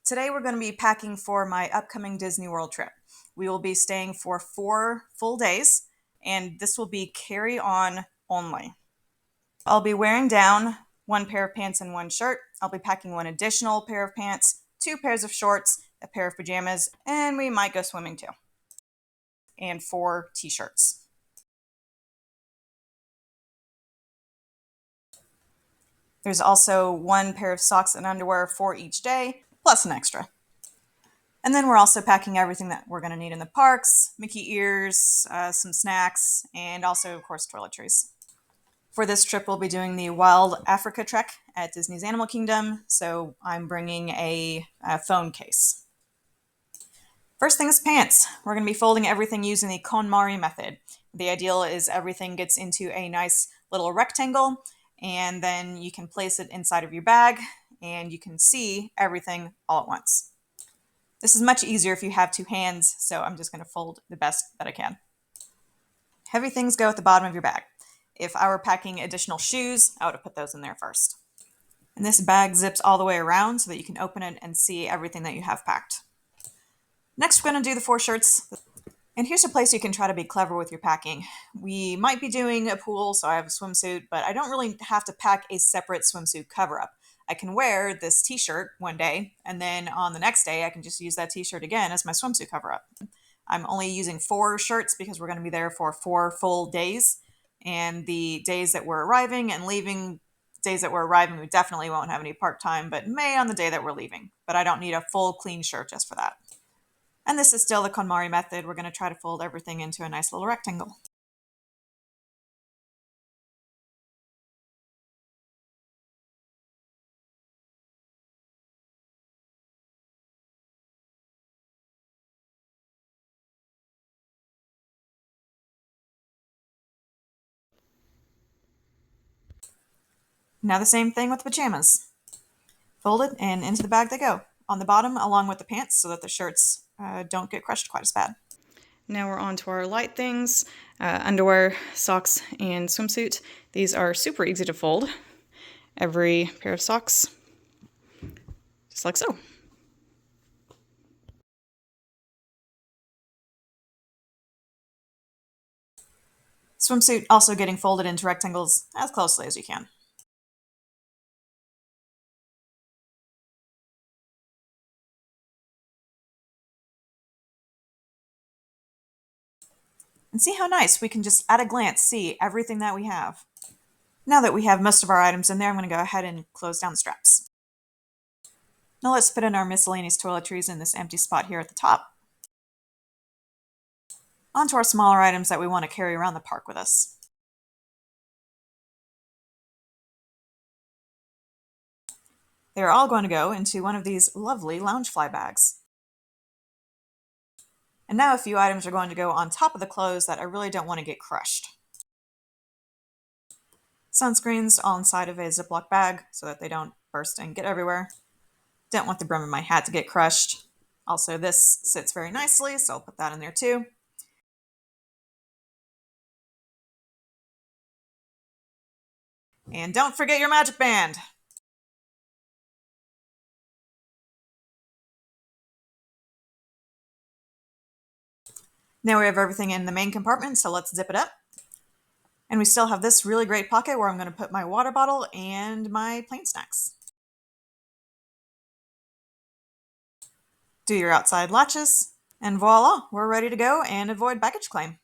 Today we're going to be packing for my upcoming Disney World trip. We will be staying for 4 full days, and this will be carry-on only. I'll be wearing down 1 pair of pants and 1 shirt. I'll be packing 1 additional pair of pants, 2 pairs of shorts, a pair of pajamas, and we might go swimming too. And 4 t-shirts. There's also 1 pair of socks and underwear for each day, plus an extra. And then we're also packing everything that we're going to need in the parks, Mickey ears, some snacks, and also, of course, toiletries. For this trip, we'll be doing the Wild Africa Trek at Disney's Animal Kingdom, so I'm bringing a phone case. First thing is pants. We're going to be folding everything using the KonMari method. The ideal is everything gets into a nice little rectangle, and then you can place it inside of your bag, and you can see everything all at once. This is much easier if you have 2 hands, so I'm just going to fold the best that I can. Heavy things go at the bottom of your bag. If I were packing additional shoes, I would have put those in there first. And this bag zips all the way around so that you can open it and see everything that you have packed. Next, we're going to do the 4 shirts. And here's a place you can try to be clever with your packing. We might be doing a pool, so I have a swimsuit, but I don't really have to pack a separate swimsuit cover-up. I can wear this t-shirt one day, and then on the next day, I can just use that t-shirt again as my swimsuit cover-up. I'm only using 4 shirts because we're going to be there for 4 full days, and the days that we're arriving and leaving, days that we're arriving, we definitely won't have any park time, but may on the day that we're leaving. But I don't need a full clean shirt just for that. And this is still the KonMari method. We're going to try to fold everything into a nice little rectangle. Now the same thing with the pajamas. Fold it and into the bag they go. On the bottom along with the pants so that the shirts don't get crushed quite as bad. Now we're on to our light things, underwear, socks, and swimsuit. These are super easy to fold. Every pair of socks, just like so. Swimsuit also getting folded into rectangles as closely as you can. And see how nice, we can just at a glance see everything that we have. Now that we have most of our items in there, I'm going to go ahead and close down the straps. Now let's put in our miscellaneous toiletries in this empty spot here at the top. Onto our smaller items that we want to carry around the park with us. They're all going to go into one of these lovely Loungefly bags. And now a few items are going to go on top of the clothes that I really don't want to get crushed. Sunscreens all inside of a Ziploc bag so that they don't burst and get everywhere. Don't want the brim of my hat to get crushed. Also, this sits very nicely, so I'll put that in there too. And don't forget your magic band! Now we have everything in the main compartment, so let's zip it up. And we still have this really great pocket where I'm going to put my water bottle and my plain snacks. Do your outside latches, and voila, we're ready to go and avoid baggage claim.